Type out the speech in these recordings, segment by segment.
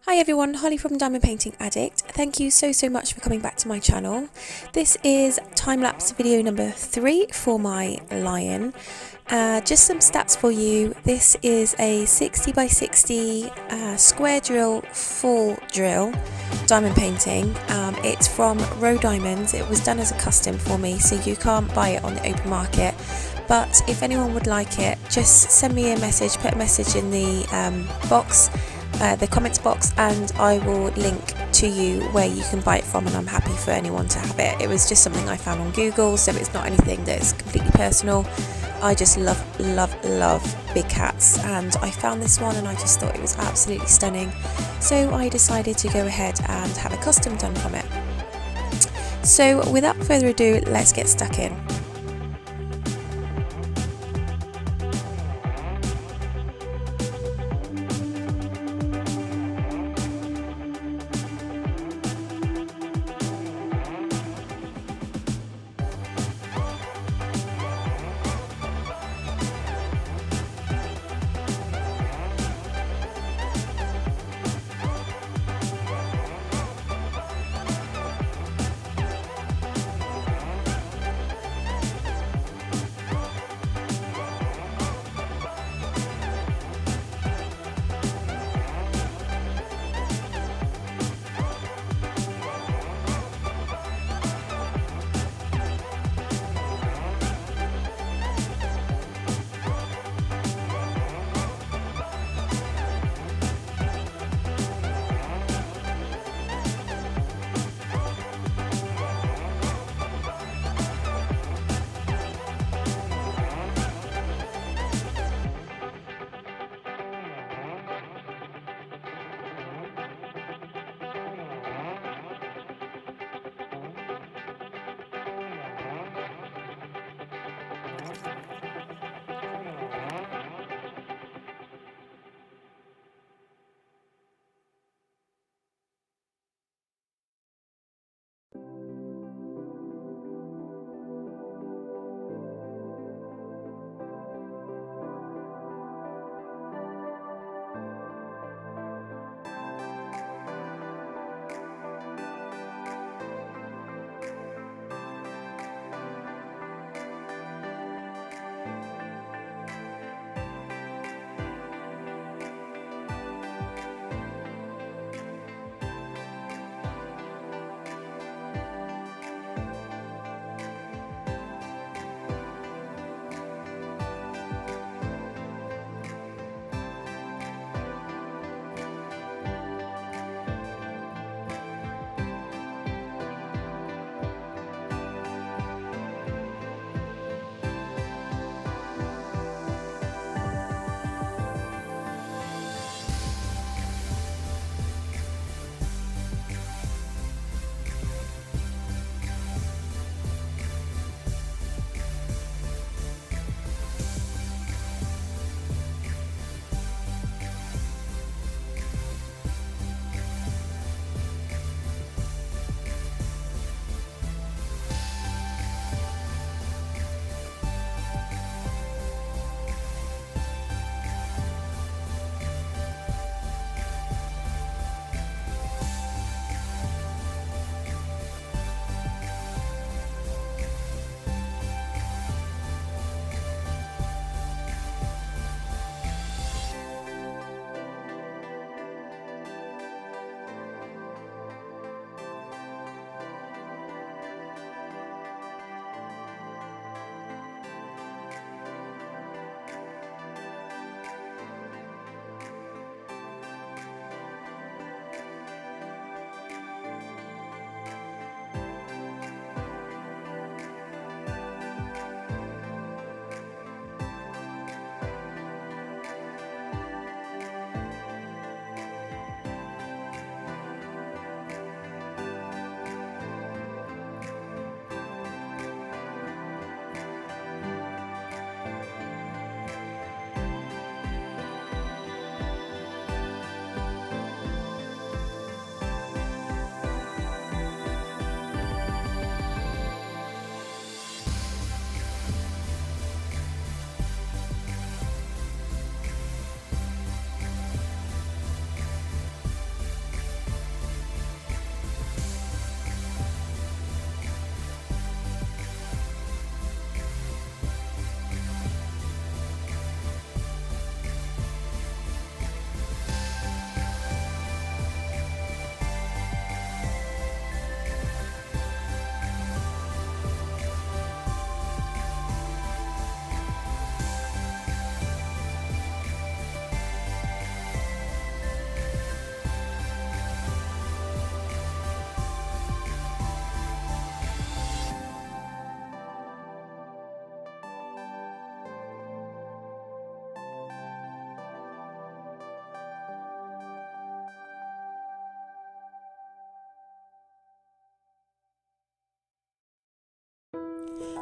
Hi everyone, Holly from Diamond Painting Addict. Thank you so much for coming back to my channel. This is time-lapse video number 3 for my lion. Just some stats for you. This is a 60 by 60 square drill, full drill diamond painting. It's from Rowe Diamonds. It was done as a custom for me, so you can't buy it on the open market. But if anyone would like it, just send me a message, put a message in the the comments box, and I will link to you where you can buy it from, and I'm happy for anyone to have it. It was just something I found on Google, so it's not anything that's completely personal. I just love big cats, and I found this one and I just thought it was absolutely stunning, so I decided to go ahead and have a custom done from it. So without further ado, let's get stuck in.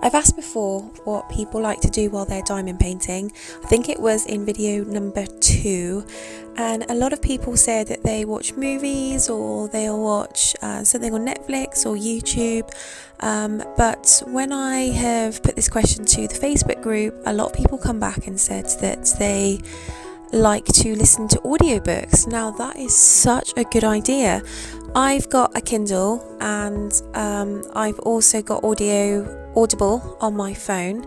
I've asked before what people like to do while they're diamond painting. I think it was in video number 2, and a lot of people said that they watch movies or they'll watch something on Netflix or YouTube. But when I have put this question to the Facebook group, a lot of people come back and said that they like to listen to audiobooks. Now that is such a good idea. I've got a Kindle, and I've also got Audible on my phone,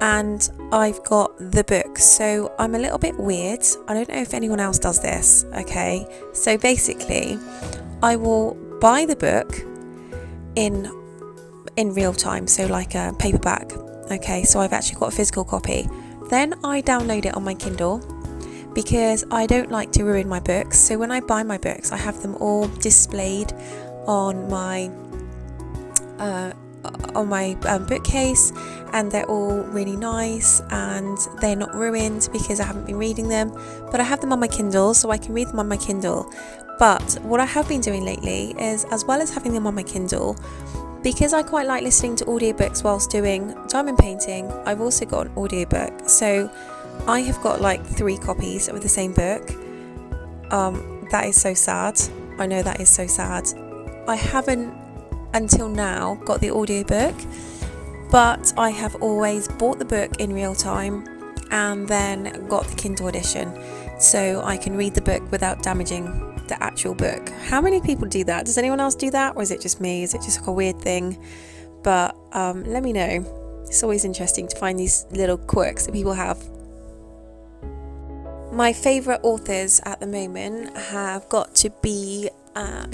and I've got the book. So I'm a little bit weird. I don't know if anyone else does this. Okay, so basically I will buy the book in real time, so like a paperback. Okay, so I've actually got a physical copy. Then I download it on my Kindle, because I don't like to ruin my books. So when I buy my books, I have them all displayed on my bookcase, and they're all really nice and they're not ruined because I haven't been reading them. But I have them on my Kindle, so I can read them on my Kindle. But what I have been doing lately is, as well as having them on my Kindle, because I quite like listening to audiobooks whilst doing diamond painting, I've also got an audiobook. So I have got like 3 copies of the same book. That is so sad. I know that is so sad. I haven't until now got the audiobook, but I have always bought the book in real time and then got the Kindle edition, so I can read the book without damaging the actual book. How many people do that? Does anyone else do that, or is it just me? Is it just like a weird thing? But let me know. It's always interesting to find these little quirks that people have. My favourite authors at the moment have got to be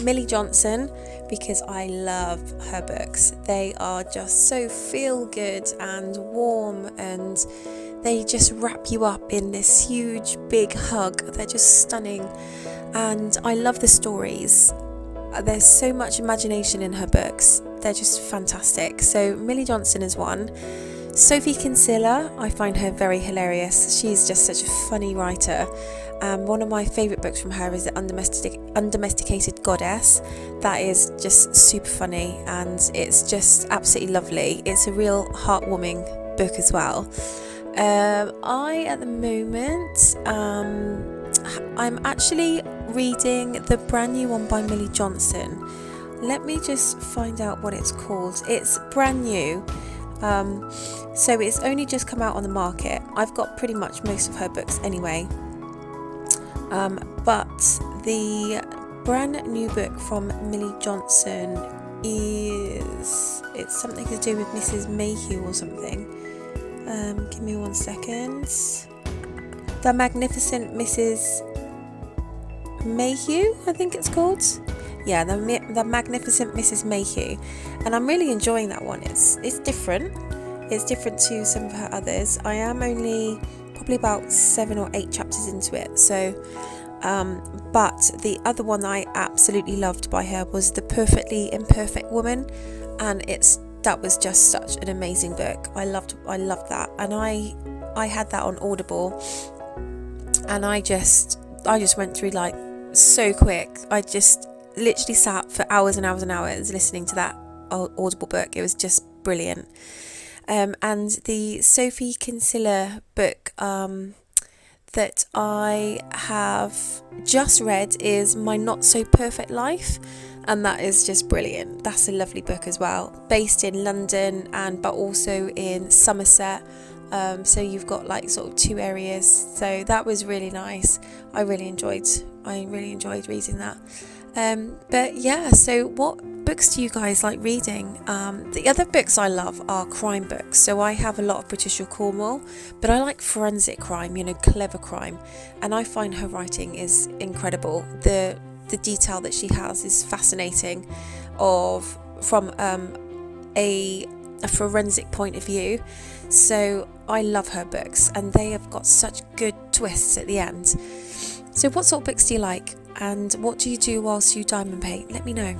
Millie Johnson, because I love her books. They are just so feel good and warm, and they just wrap you up in this huge big hug. They're just stunning, and I love the stories. There's so much imagination in her books. They're just fantastic. So Millie Johnson is one. Sophie Kinsella, I find her very hilarious. She's just such a funny writer. One of my favourite books from her is The Undomesticated Goddess. That is just super funny, and it's just absolutely lovely. It's a real heartwarming book as well. I, at the moment, I'm actually reading the brand new one by Millie Johnson. Let me just find out what it's called. It's brand new. So it's only just come out on the market. I've got pretty much most of her books anyway. But the brand new book from Millie Johnson it's something to do with Mrs. Mayhew or something. Give me 1 second. The Magnificent Mrs. Mayhew, I think it's called. Yeah, the Magnificent Mrs. Mayhew, and I'm really enjoying that one. It's different. It's different to some of her others. I am only probably about 7 or 8 chapters into it. So, but the other one that I absolutely loved by her was The Perfectly Imperfect Woman, and that was just such an amazing book. I loved that, and I had that on Audible, and I just went through like so quick. I just literally sat for hours and hours and hours listening to that Audible book. It was just brilliant. And the Sophie Kinsella book that I have just read is My Not So Perfect Life, and that is just brilliant. That's a lovely book as well, based in London but also in Somerset. So you've got like sort of 2 areas. So that was really nice. I really enjoyed reading that. But yeah, so what books do you guys like reading? The other books I love are crime books. So I have a lot of Patricia Cornwell, but I like forensic crime, clever crime, and I find her writing is incredible. The detail that she has is fascinating, from a forensic point of view. So I love her books, and they have got such good twists at the end. So what sort of books do you like, and what do you do whilst you diamond paint? Let me know.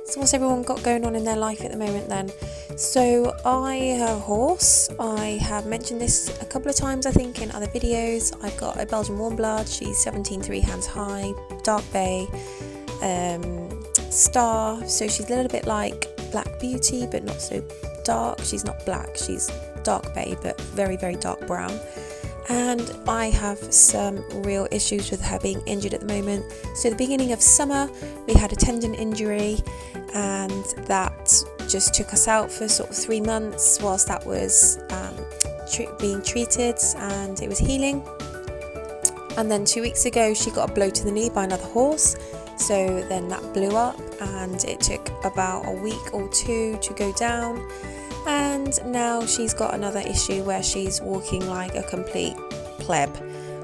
So what's everyone got going on in their life at the moment then? So I have a horse. I have mentioned this a couple of times I think in other videos. I've got a Belgian warm blood. She's 17 3 hands high, dark bay, star. So she's a little bit like Black Beauty but not so dark. She's not black, she's dark bay but very, very dark brown. And I have some real issues with her being injured at the moment. So at the beginning of summer we had a tendon injury, and that just took us out for sort of 3 months whilst that was being treated and it was healing. And then 2 weeks ago she got a blow to the knee by another horse, so then that blew up and it took about a week or two to go down. And now she's got another issue where she's walking like a complete pleb.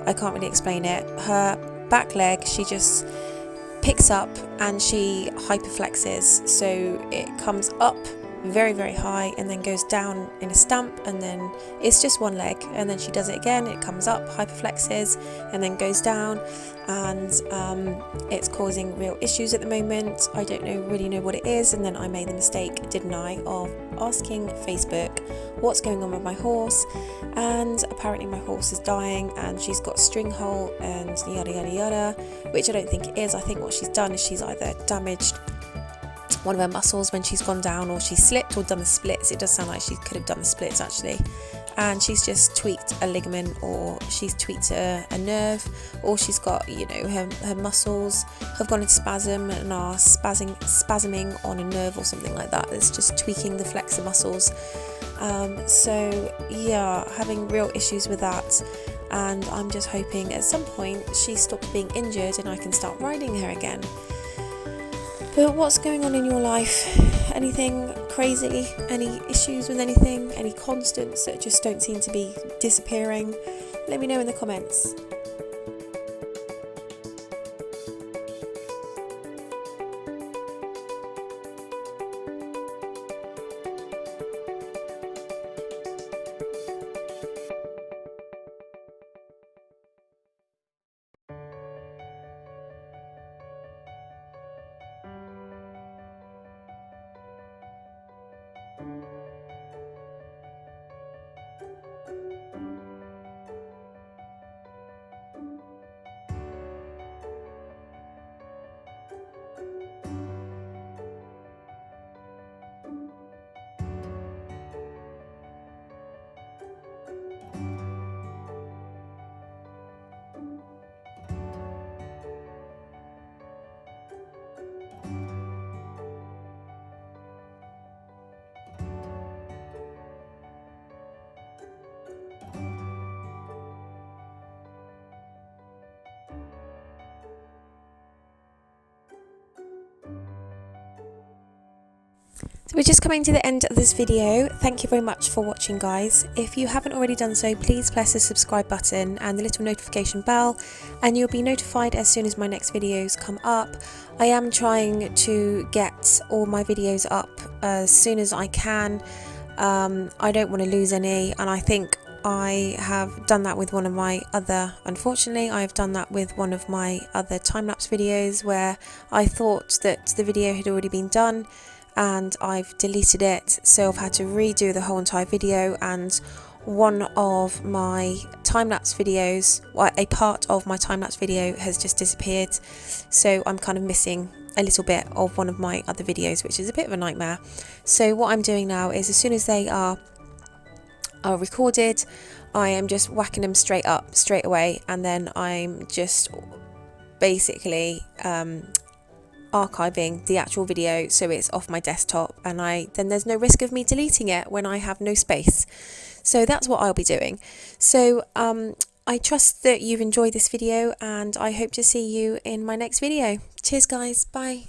I can't really explain it. Her back leg, she just picks up and she hyperflexes, so it comes up very, very high and then goes down in a stamp, and then it's just one leg, and then she does it again, it comes up, hyperflexes and then goes down, and it's causing real issues at the moment. I don't really know what it is. And then I made the mistake, didn't I, of asking Facebook what's going on with my horse, and apparently my horse is dying and she's got a string hole and yada yada yada, which I don't think it is. I think what she's done is she's either damaged one of her muscles when she's gone down, or she slipped or done the splits. It does sound like she could have done the splits actually, and she's just tweaked a ligament, or she's tweaked a nerve, or she's got, you know, her muscles have gone into spasm and are spasming on a nerve or something like that. It's just tweaking the flexor muscles. So yeah, having real issues with that, and I'm just hoping at some point she stops being injured and I can start riding her again. But what's going on in your life? Anything crazy? Any issues with anything? Any constants that just don't seem to be disappearing? Let me know in the comments. So we're just coming to the end of this video. Thank you very much for watching, guys. If you haven't already done so, please press the subscribe button and the little notification bell, and you'll be notified as soon as my next videos come up. I am trying to get all my videos up as soon as I can. I don't want to lose any, and I think I have done that with one of my other, unfortunately, I've done that with one of my other time-lapse videos where I thought that the video had already been done and I've deleted it, so I've had to redo the whole entire video, and one of my time-lapse videos, well, a part of my time-lapse video has just disappeared, so I'm kind of missing a little bit of one of my other videos, which is a bit of a nightmare. So what I'm doing now is, as soon as they are recorded, I am just whacking them straight up straight away, and then I'm just basically archiving the actual video so it's off my desktop, and then there's no risk of me deleting it when I have no space. So that's what I'll be doing. So I trust that you've enjoyed this video, and I hope to see you in my next video. Cheers guys, bye.